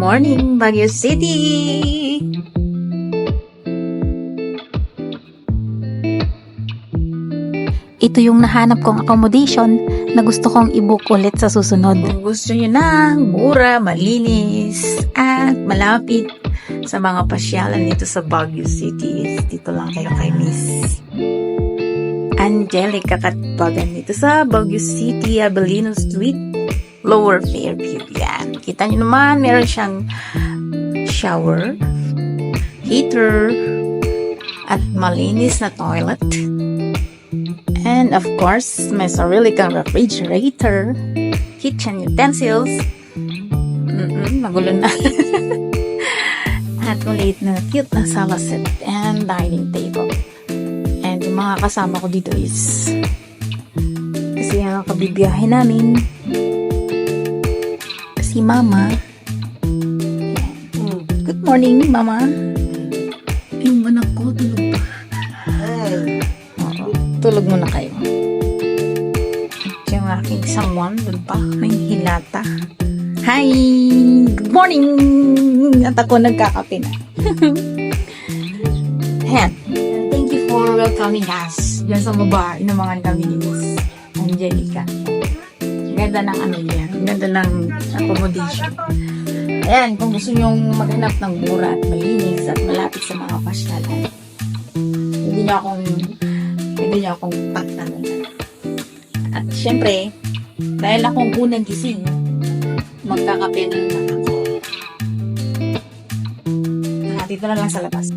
morning, Baguio City! Ito yung nahanap kong accommodation na gusto kong i-book ulit sa susunod. Kung gusto nyo na, mura, malinis, at malapit sa mga pasyalan dito sa Baguio City, dito lang kayo kay Miss Angelica Katbagan dito sa Baguio City, Abelino Street, Lower Fairview. Yan. Kita nyo naman, meron siyang shower, heater, at malinis na toilet. And of course, may sarili kang refrigerator, kitchen utensils, magulo na. At maliit na cute na sala set and dining table. And yung mga kasama ko dito is kasi ang kabibiyahe namin si Mama. Good morning, Mama. Yung anak ko tulog pa. Tulog muna kayo. At yung aking someone dun pa, may hilata. Hi! Good morning! At ako nagkakape na. Ayan. Thank you for welcoming us dyan sa baba. Inamangan kami ni Miss Angelica. Ganda ng ano yan. Ganda ng accommodation. Ayan, kung gusto nyong maghanap ng mura at malinis at malapit sa mga pasyalan, pwede niyo akong pagtanungan. At syempre, dahil akong unang gising, magkakape na lang ako. Dito na lang sa labas.